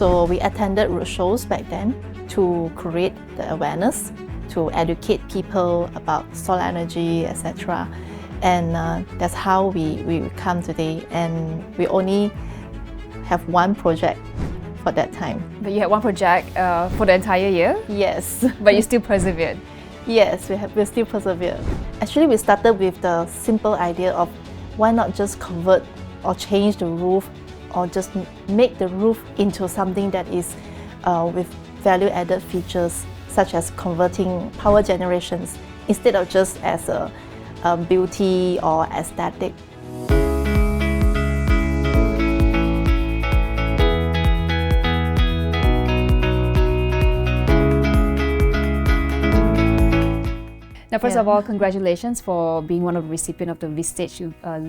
So we attended roadshows back then to create the awareness, to educate people about solar energy, etc. And that's how we come today. And we only have one project for that time. But you had one project for the entire year? Yes. But you still persevered? Yes, we still persevere. Actually, we started with the simple idea of why not just convert or change the roof or just make the roof into something that is with value-added features such as converting power generations instead of just as a beauty or aesthetic. Now, first of all, congratulations for being one of the recipients of the Vistage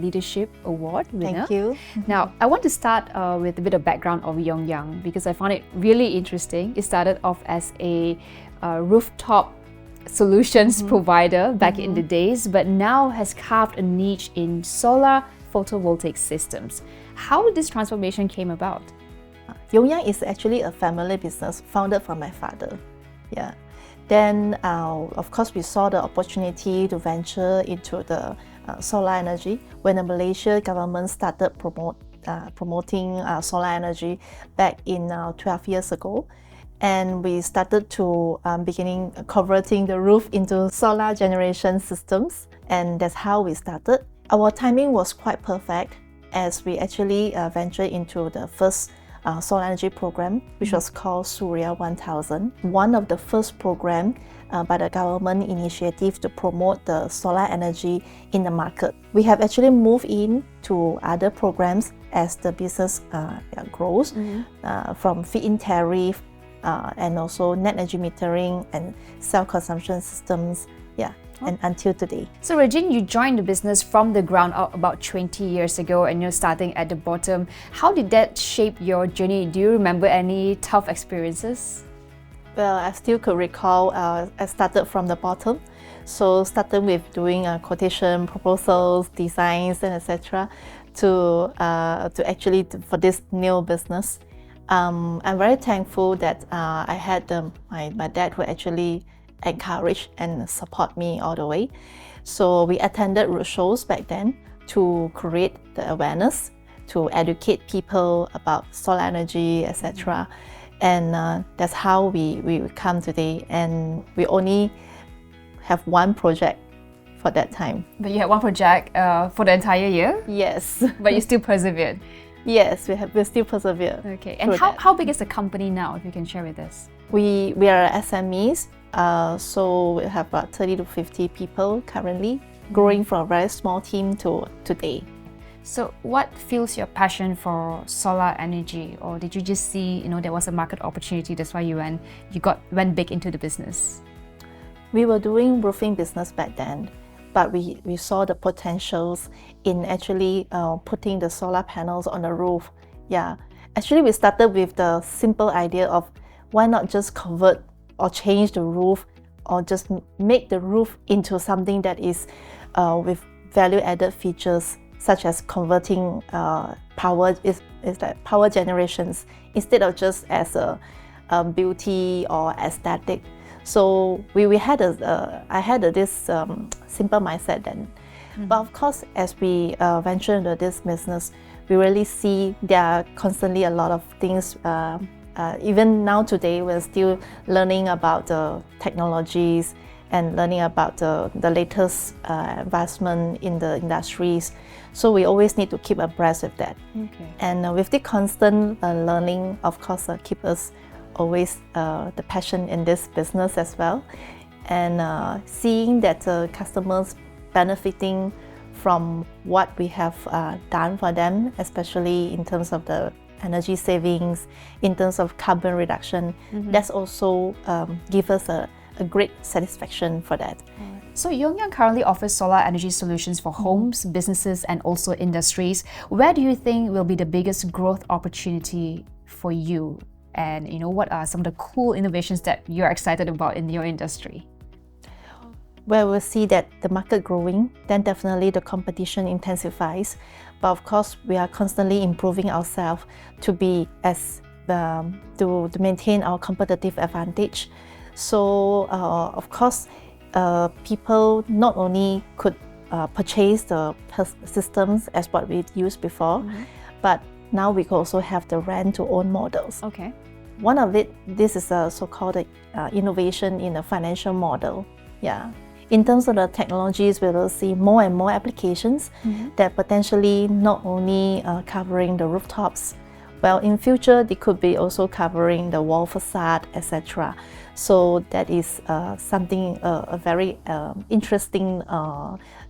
Leadership Award winner. Thank you. Now, I want to start with a bit of background of Yongyang because I found it really interesting. It started off as a rooftop solutions provider back in the days, but now has carved a niche in solar photovoltaic systems. How did this transformation came about? Yongyang is actually a family business founded from my father. Yeah. Then, of course, we saw the opportunity to venture into the solar energy when the Malaysia government started promoting solar energy back in 12 years ago. And we started to converting the roof into solar generation systems. And that's how we started. Our timing was quite perfect as we actually ventured into the first solar energy program, which was called Surya 1000. One of the first program by the government initiative to promote the solar energy in the market. We have actually moved in to other programs as the business grows, from feed-in tariff and also net energy metering and self-consumption systems. And until today. So Regine, you joined the business from the ground up about 20 years ago and you're starting at the bottom. How did that shape your journey? Do you remember any tough experiences? Well, I still could recall I started from the bottom. So started with doing quotation, proposals, designs, and etc. to actually for this new business. I'm very thankful that I had my dad who actually encourage and support me all the way. So we attended roadshows back then to create the awareness, to educate people about solar energy, etc. And that's how we come today. And we only have one project for that time. But you had one project for the entire year? Yes. But you still persevered? Yes, we still persevere. Okay. And how big is the company now, if you can share with us? We are SMEs. So we have about 30 to 50 people currently, growing from a very small team to today. So what fuels your passion for solar energy? Or did you just see, there was a market opportunity, that's why you went big into the business? We were doing roofing business back then, but we saw the potentials in actually putting the solar panels on the roof. Yeah, actually we started with the simple idea of why not just convert or change the roof or just make the roof into something that is with value-added features such as converting power generations instead of just as a beauty or aesthetic. So I had this simple mindset then. But of course, as we venture into this business, we really see there are constantly a lot of things. Even now today, we're still learning about the technologies and learning about the latest advancement in the industries. So we always need to keep abreast of that. Okay. And with the constant learning, of course, keep us always the passion in this business as well. And seeing that customers benefiting from what we have done for them, especially in terms of the energy savings, in terms of carbon reduction, that's also give us a great satisfaction for that. So Yongyang currently offers solar energy solutions for homes, businesses, and also industries. Where do you think will be the biggest growth opportunity for you? And what are some of the cool innovations that you're excited about in your industry? Where we'll see that the market growing, then definitely the competition intensifies. But of course, we are constantly improving ourselves to be as to maintain our competitive advantage. So of course, people not only could purchase the systems as what we used before, but now we can also have the rent-to-own models. Okay. One of it, this is a so-called innovation in a financial model. Yeah. In terms of the technologies, we will see more and more applications that potentially not only covering the rooftops. Well, in future, they could be also covering the wall facade, etc. So that is something, a very interesting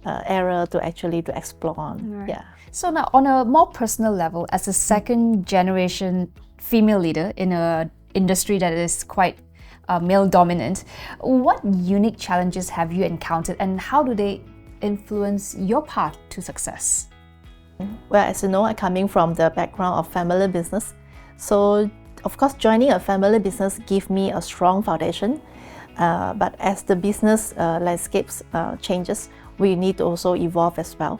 area to actually explore on. Right. Yeah. So now, on a more personal level, as a second generation female leader in an industry that is quite male dominant, what unique challenges have you encountered and how do they influence your path to success? Well, as you know, I'm coming from the background of family business. So, of course, joining a family business gives me a strong foundation. But as the business landscapes changes, we need to also evolve as well.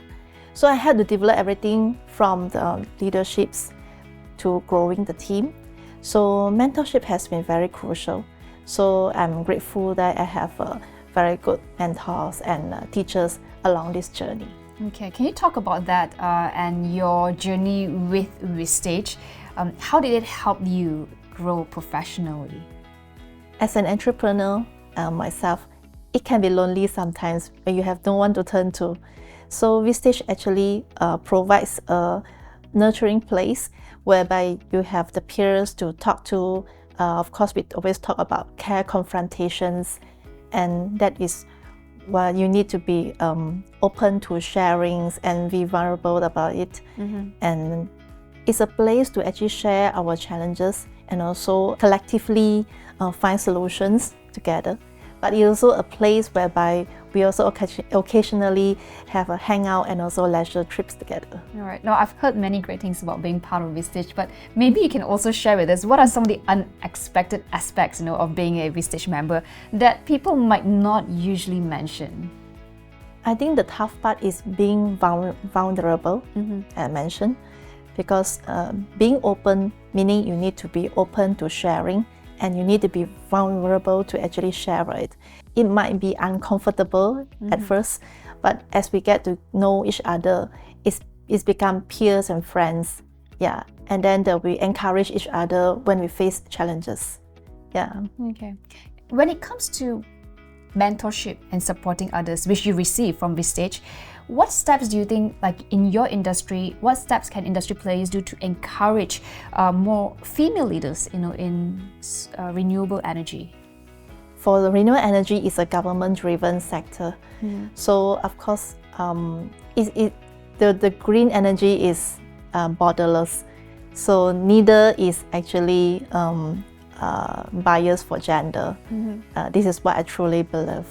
So I had to develop everything from the leaderships to growing the team. So mentorship has been very crucial. So I'm grateful that I have very good mentors and teachers along this journey. Okay, can you talk about that and your journey with Vistage? How did it help you grow professionally? As an entrepreneur myself, it can be lonely sometimes when you have no one to turn to. So Vistage actually provides a nurturing place whereby you have the peers to talk to. Of course, we always talk about care confrontations, and that is where you need to be open to sharings and be vulnerable about it. And it's a place to actually share our challenges and also collectively find solutions together. But it's also a place whereby we also occasionally have a hangout and also leisure trips together. All right. Now, I've heard many great things about being part of Vistage, but maybe you can also share with us what are some of the unexpected aspects, of being a Vistage member that people might not usually mention. I think the tough part is being vulnerable, I mentioned, because being open, meaning you need to be open to sharing, and you need to be vulnerable to actually share it. It might be uncomfortable at first, but as we get to know each other, it's become peers and friends. Yeah, and then we encourage each other when we face challenges. Yeah. Okay. When it comes to mentorship and supporting others, which you receive from Vistage, what steps do you think, like in your industry, what steps can industry players do to encourage more female leaders, in renewable energy? For the renewable energy, it's a government-driven sector. So of course, the green energy is borderless. So neither is actually biased for gender. This is what I truly believe.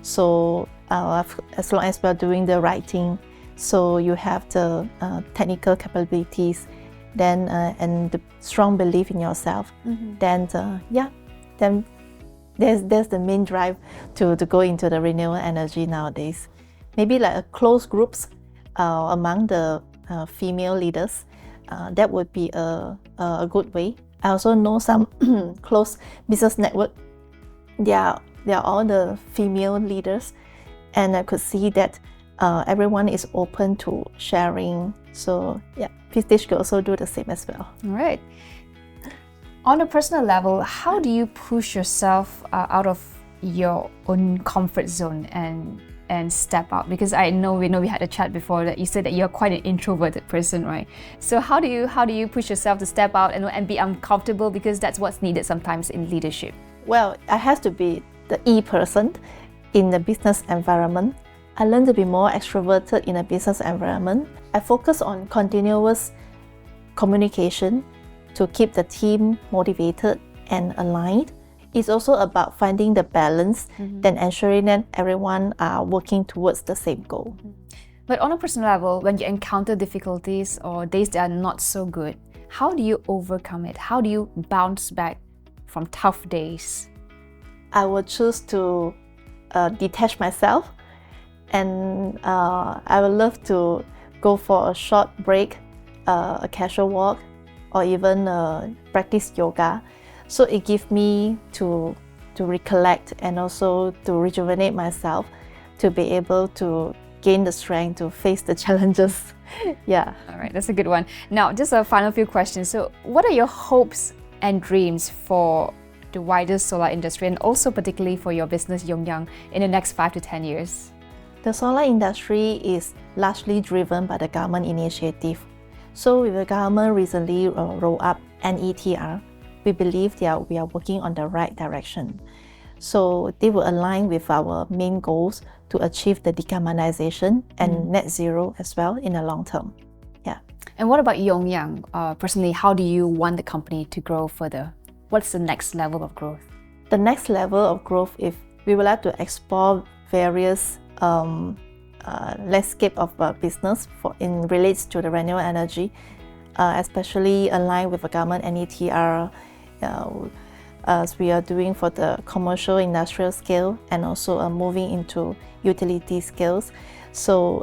So as long as we're doing the right thing, so you have the technical capabilities, then and the strong belief in yourself, then there's the main drive to go into the renewable energy nowadays. Maybe like a close groups among the female leaders, that would be a good way. I also know some close business network. They are all the female leaders, and I could see that everyone is open to sharing. So yeah, Vistage could also do the same as well. All right. On a personal level, how do you push yourself out of your own comfort zone and step out? Because we know we had a chat before that you said that you're quite an introverted person, right? So how do you push yourself to step out and be uncomfortable, because that's what's needed sometimes in leadership? Well, I have to be the E person in the business environment. I learned to be more extroverted in a business environment. I focus on continuous communication to keep the team motivated and aligned. It's also about finding the balance, then ensuring that everyone are working towards the same goal. But on a personal level, when you encounter difficulties or days that are not so good, how do you overcome it? How do you bounce back from tough days? I would choose to detach myself, and I would love to go for a short break, a casual walk, or even practice yoga. So it gives me to recollect and also to rejuvenate myself, to be able to gain the strength to face the challenges. Yeah. All right, that's a good one. Now, just a final few questions. So, what are your hopes and dreams for the wider solar industry, and also particularly for your business, Yongyang, in the next 5 to 10 years? The solar industry is largely driven by the government initiative. So, with the government recently rolled up NETR, we believe that we are working on the right direction. So they will align with our main goals to achieve the decarbonization and net zero as well in the long term. Yeah. And what about Yongyang? Personally, how do you want the company to grow further? What's the next level of growth? The next level of growth, if we would like to explore various landscape of business in relates to the renewable energy, especially aligned with the government NETR, as we are doing for the commercial industrial scale and also moving into utility scales. So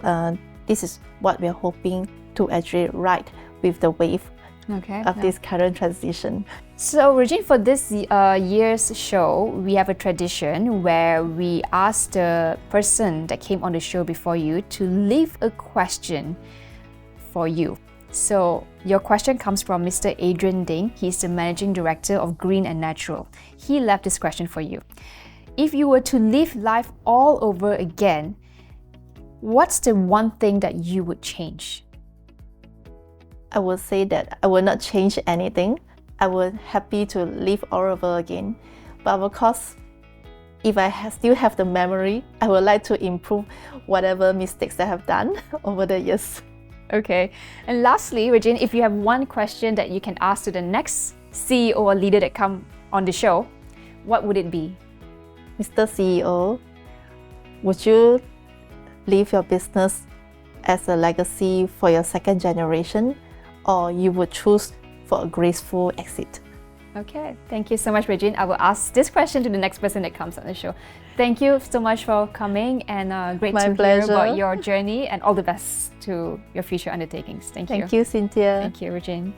this is what we are hoping to actually ride with the wave of this current transition. So Regine, for this year's show, we have a tradition where we ask the person that came on the show before you to leave a question for you. So your question comes from Mr. Adrian Ding. He's the Managing Director of Green and Natural. He left this question for you. If you were to live life all over again, what's the one thing that you would change? I would say that I will not change anything. I would happy to live all over again. But of course, if I still have the memory, I would like to improve whatever mistakes I have done over the years. Okay. And lastly, Regine, if you have one question that you can ask to the next CEO or leader that come on the show, what would it be? Mr. CEO, would you leave your business as a legacy for your second generation, or you would choose for a graceful exit? Okay, thank you so much, Regine. I will ask this question to the next person that comes on the show. Thank you so much for coming, and great to hear about your journey, and all the best to your future undertakings. Thank you. Thank you, Cynthia. Thank you, Regine.